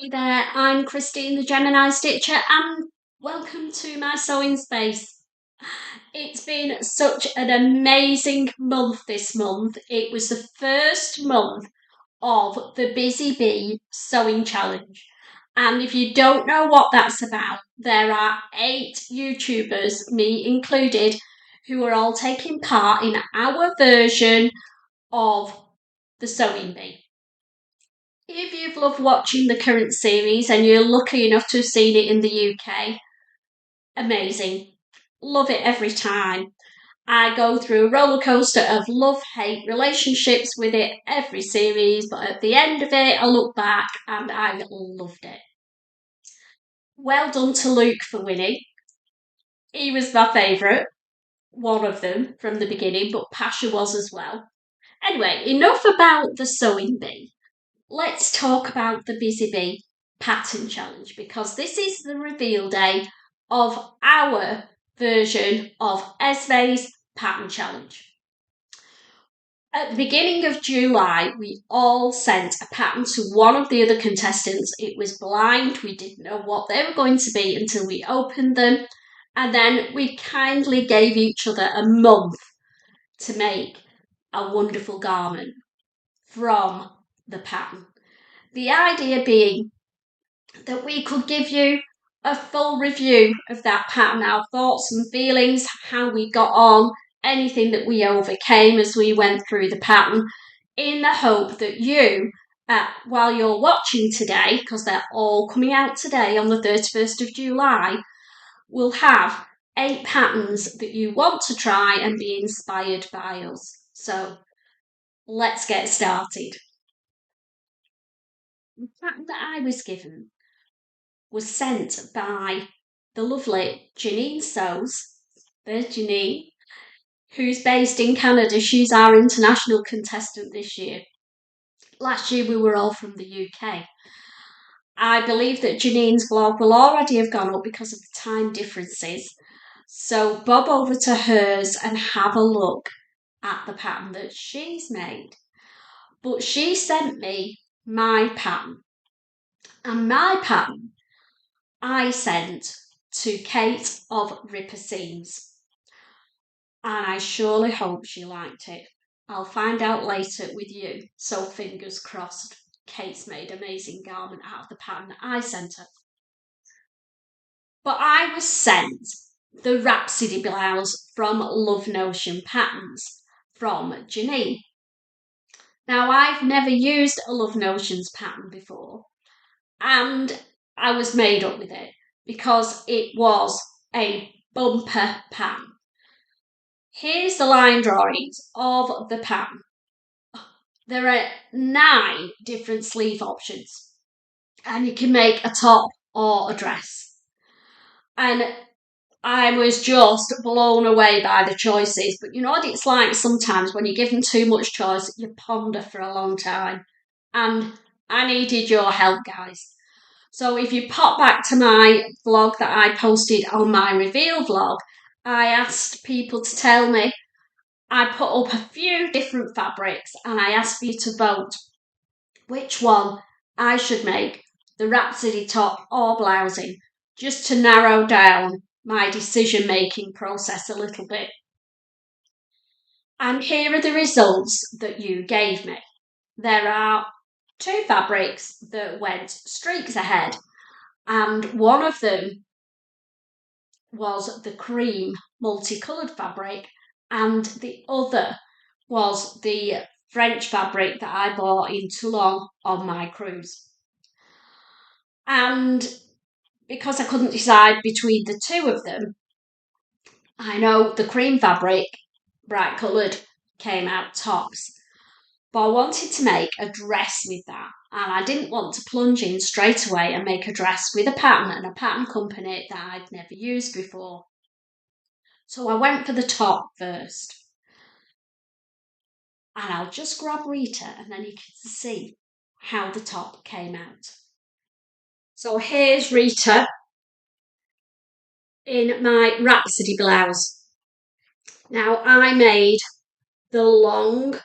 Hey there, I'm Christine the Gemini Stitcher and welcome to my sewing space. It's been such an amazing month this month. It was the first month of the Busy Bee Sewing Challenge. And if you don't know what that's about, there are 8 YouTubers, me included, who are all taking part in our version of the Sewing Bee. If you've loved watching the current series and you're lucky enough to have seen it in the UK, amazing. Love it every time. I go through a roller coaster of love-hate relationships with it every series, but at the end of it, I look back and I loved it. Well done to Luke for winning. He was my favourite, one of them from the beginning, but Pasha was as well. Anyway, enough about the sewing bee. Let's talk about the Busy Bee Pattern Challenge because this is the reveal day of our version of Esme's Pattern Challenge. At the beginning of July, we all sent a pattern to one of the other contestants. It was blind, we didn't know what they were going to be until we opened them, and then we kindly gave each other a month to make a wonderful garment from the pattern. The idea being that we could give you a full review of that pattern, our thoughts and feelings, how we got on, anything that we overcame as we went through the pattern, in the hope that you, while you're watching today, because they're all coming out today on the 31st of July, will have 8 patterns that you want to try and be inspired by us. So let's get started. The pattern that I was given was sent by the lovely Janine Sews. There's Janine, who's based in Canada. She's our international contestant this year. Last year we were all from the UK. I believe that Janine's vlog will already have gone up because of the time differences. So bob over to hers and have a look at the pattern that she's made. But she sent me my pattern. And my pattern I sent to Kate of Ripper Seams. And I surely hope she liked it. I'll find out later with you, so fingers crossed. Kate's made an amazing garment out of the pattern that I sent her. But I was sent the Rhapsody blouse from Love Notion Patterns from Janine. Now, I've never used a Love Notions pattern before, and I was made up with it because it was a bumper pattern. Here's the line drawings of the pattern. There are 9 different sleeve options, and you can make a top or a dress. And I was just blown away by the choices. But you know what it's like sometimes when you're given too much choice, you ponder for a long time. And I needed your help, guys. So if you pop back to my vlog that I posted on my reveal vlog, I asked people to tell me. I put up a few different fabrics and I asked for you to vote which one I should make the Rhapsody top or blouse in, just to narrow down my decision-making process a little bit. And here are the results that you gave me. There are 2 fabrics that went streaks ahead, and one of them was the cream multicoloured fabric, and the other was the French fabric that I bought in Toulon on my cruise. And because I couldn't decide between the 2 of them, I know the cream fabric, bright coloured, came out tops. But I wanted to make a dress with that, and I didn't want to plunge in straight away and make a dress with a pattern and a pattern company that I'd never used before. So I went for the top first. And I'll just grab Rita and then you can see how the top came out. So here's Rita in my Rhapsody blouse. Now I made the long,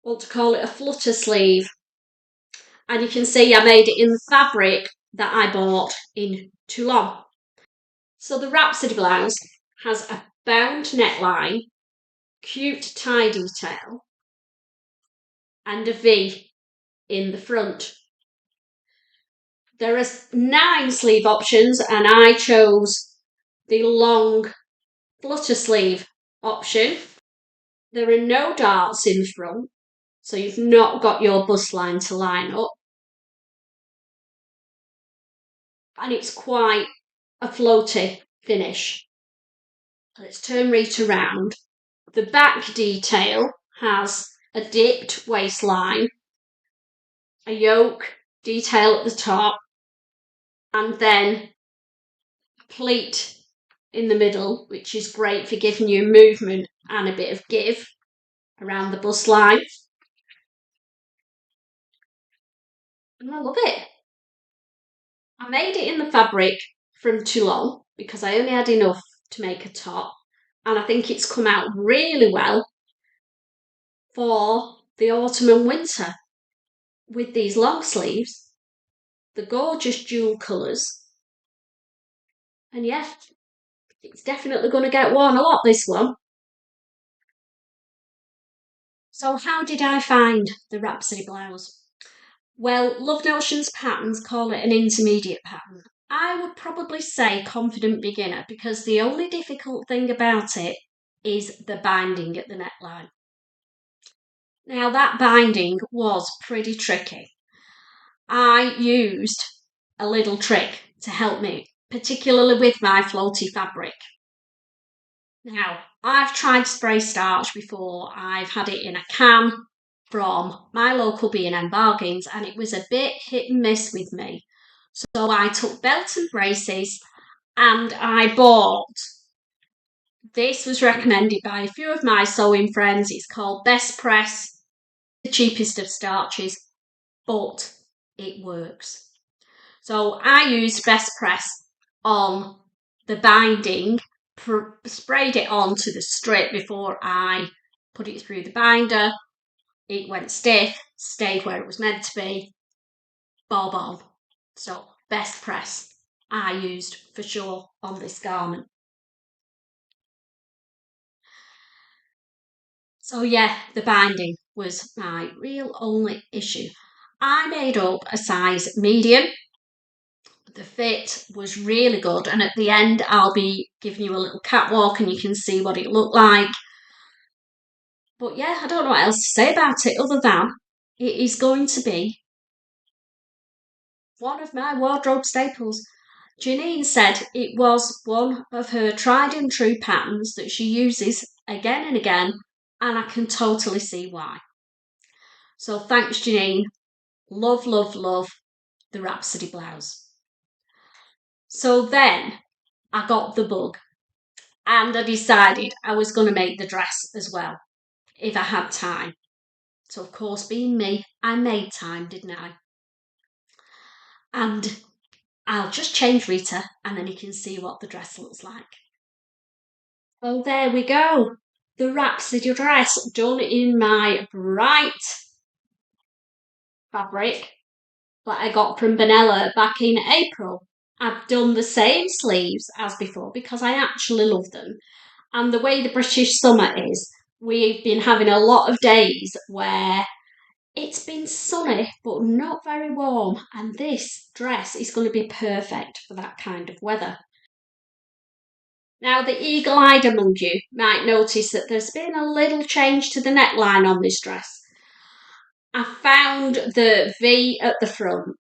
what to call it, a flutter sleeve. And you can see I made it in the fabric that I bought in Toulon. So the Rhapsody blouse has a bound neckline, cute tie detail, and a V in the front. There are 9 sleeve options, and I chose the long flutter sleeve option. There are no darts in the front, so you've not got your bust line to line up. And it's quite a floaty finish. Let's turn Rita around. The back detail has a dipped waistline, a yoke detail at the top, and then a pleat in the middle, which is great for giving you movement and a bit of give around the bust line. And I love it. I made it in the fabric from Toulon because I only had enough to make a top, and I think it's come out really well for the autumn and winter with these long sleeves, the gorgeous jewel colours, and yeah, it's definitely going to get worn a lot, this one. So how did I find the Rhapsody blouse? Well, Love Notions patterns call it an intermediate pattern. I would probably say confident beginner because the only difficult thing about it is the binding at the neckline. Now that binding was pretty tricky. I used a little trick to help me, particularly with my floaty fabric. Now, I've tried spray starch before. I've had it in a can from my local B&M Bargains, and it was a bit hit and miss with me. So I took belt and braces, and I bought, this was recommended by a few of my sewing friends. It's called Best Press, the cheapest of starches, but it works. So I used Best Press on the binding, sprayed it onto the strip before I put it through the binder. It went stiff, stayed where it was meant to be, bob on. So Best Press I used for sure on this garment. So yeah, the binding was my real only issue. I made up a size medium. The fit was really good, and at the end I'll be giving you a little catwalk and you can see what it looked like. But yeah, I don't know what else to say about it other than it is going to be one of my wardrobe staples. Janine said it was one of her tried and true patterns that she uses again and again, and I can totally see why. So thanks, Janine. Love, love, love the Rhapsody blouse. So then I got the bug, and I decided I was going to make the dress as well if I had time. So of course, being me, I made time, didn't I? And I'll just change Rita and then you can see what the dress looks like. Well, there we go. The Rhapsody dress done in my bright fabric that I got from Benella back in April. I've done the same sleeves as before because I actually love them. And the way the British summer is, we've been having a lot of days where it's been sunny but not very warm, and this dress is going to be perfect for that kind of weather. Now, the eagle-eyed among you might notice that there's been a little change to the neckline on this dress. I found the V at the front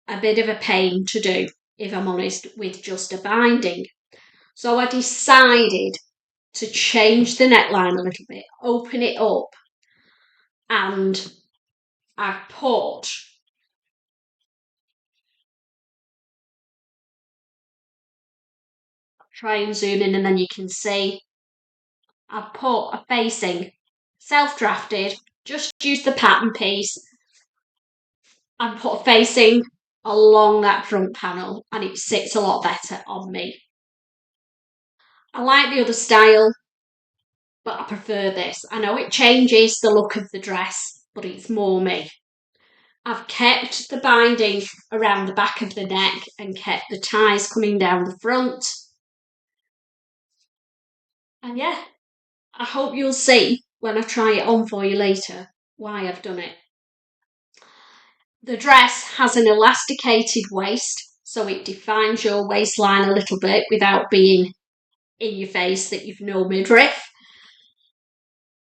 a bit of a pain to do, if I'm honest, with just a binding. So I decided to change the neckline a little bit, open it up, and I put try and zoom in and then you can see I've put a facing self-drafted, just use the pattern piece and put a facing along that front panel and it sits a lot better on me. I like the other style, but I prefer this. I know it changes the look of the dress, but it's more me. I've kept the binding around the back of the neck and kept the ties coming down the front. And yeah, I hope you'll see when I try it on for you later why I've done it. The dress has an elasticated waist, so it defines your waistline a little bit without being in your face that you've no midriff.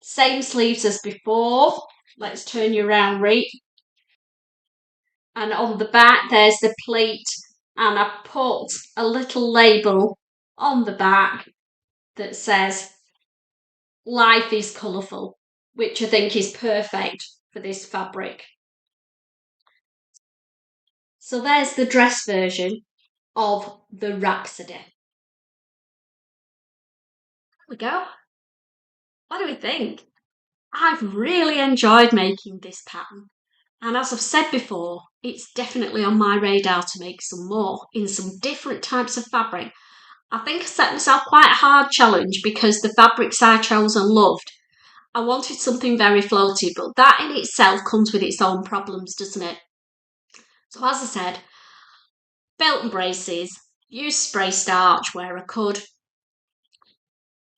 Same sleeves as before. Let's turn you around, Reet. And on the back there's the pleat, and I put a little label on the back that says life is colourful, which I think is perfect for this fabric. So there's the dress version of the Rhapsody. There we go. What do we think? I've really enjoyed making this pattern. And as I've said before, it's definitely on my radar to make some more in some different types of fabric. I think I set myself quite a hard challenge because the fabrics I chose and loved, I wanted something very floaty, but that in itself comes with its own problems, doesn't it? So as I said, belt and braces, use spray starch where I could.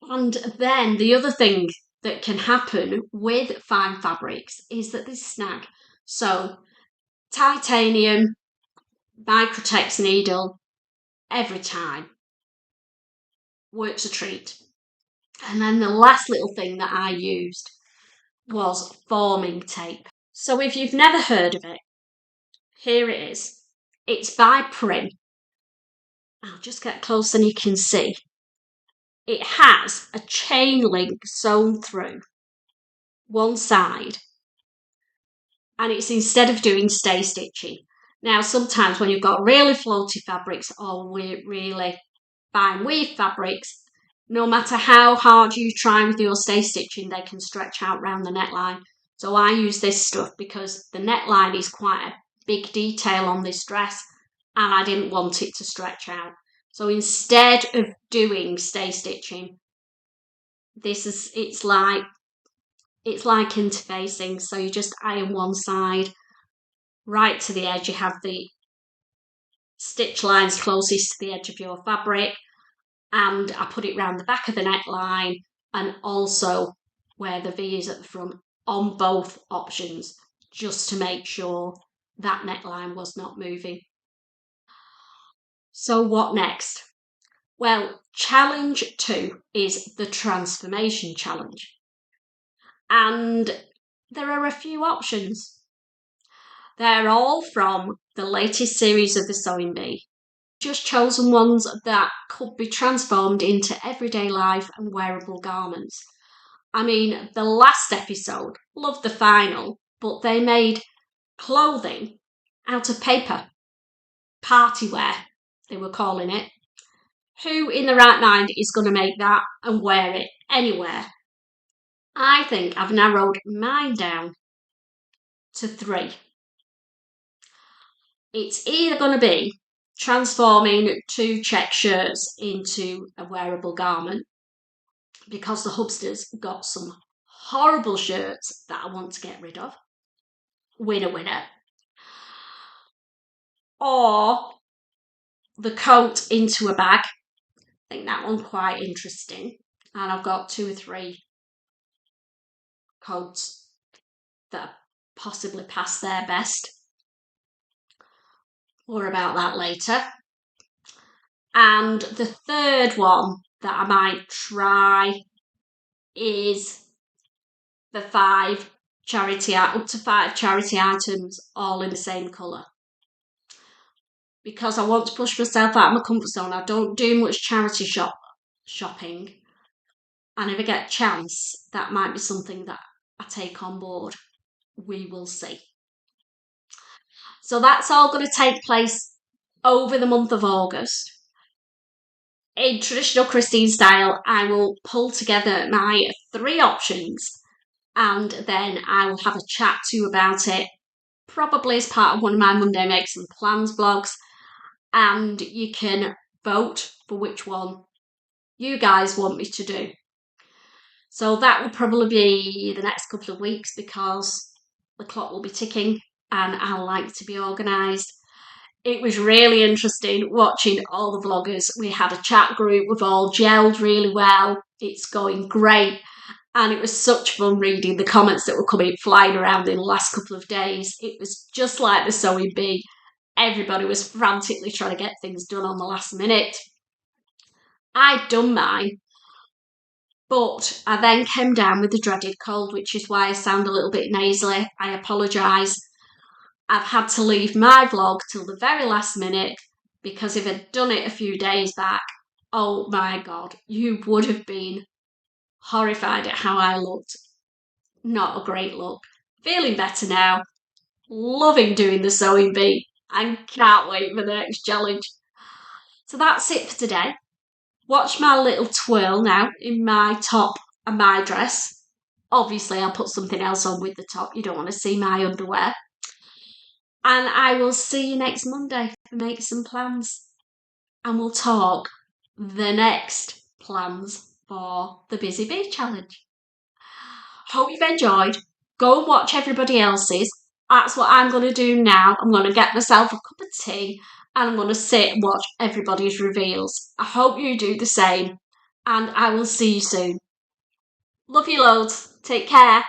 And then the other thing that can happen with fine fabrics is that they snag. So titanium, microtex needle, every time works a treat. And then the last little thing that I used was forming tape. So if you've never heard of it, here it is. It's by Prim. I'll just get close and you can see. It has a chain link sewn through one side, and it's instead of doing stay stitching. Now, sometimes when you've got really floaty fabrics or really fine weave fabrics, no matter how hard you try with your stay stitching, they can stretch out round the neckline. So I use this stuff because the neckline is quite a big detail on this dress and I didn't want it to stretch out. So instead of doing stay stitching, it's like interfacing. So you just iron one side right to the edge. You have the stitch lines closest to the edge of your fabric, and I put it round the back of the neckline and also where the V is at the front on both options, just to make sure that neckline was not moving. So what next? Well, challenge 2 is the transformation challenge. And there are a few options. They're all from the latest series of the Sewing Bee. Just chosen ones that could be transformed into everyday life and wearable garments. I mean, the last episode, loved the final, but they made clothing out of paper. Party wear, they were calling it. Who in their right mind is going to make that and wear it anywhere? I think I've narrowed mine down to 3. It's either going to be transforming 2 check shirts into a wearable garment, because the hubsters got some horrible shirts that I want to get rid of. Winner, winner. Or the coat into a bag. I think that one quite interesting. And I've got 2 or 3 coats that possibly pass their best. More about that later. And the third one that I might try is the 5 charity, up to 5 charity items, all in the same colour. Because I want to push myself out of my comfort zone. I don't do much charity shopping. And if I get a chance, that might be something that I take on board. We will see. So that's all going to take place over the month of August. In traditional Christine style, I will pull together my 3 options and then I will have a chat to you about it, probably as part of one of my Monday Makes and Plans vlogs, and you can vote for which one you guys want me to do. So that will probably be the next couple of weeks because the clock will be ticking and I like to be organised. It was really interesting watching all the vloggers. We had a chat group, we've all gelled really well. It's going great. And it was such fun reading the comments that were coming flying around in the last couple of days. It was just like the sewing bee. Everybody was frantically trying to get things done on the last minute. I'd done mine, but I then came down with the dreaded cold, which is why I sound a little bit nasally. I apologise. I've had to leave my vlog till the very last minute because if I'd done it a few days back, oh my God, you would have been horrified at how I looked. Not a great look. Feeling better now. Loving doing the sewing bee and can't wait for the next challenge. So that's it for today. Watch my little twirl now in my top and my dress. Obviously, I'll put something else on with the top. You don't want to see my underwear. And I will see you next Monday to make some plans. And we'll talk the next plans for the Busy Bee Challenge. Hope you've enjoyed. Go and watch everybody else's. That's what I'm going to do now. I'm going to get myself a cup of tea and I'm going to sit and watch everybody's reveals. I hope you do the same and I will see you soon. Love you loads. Take care.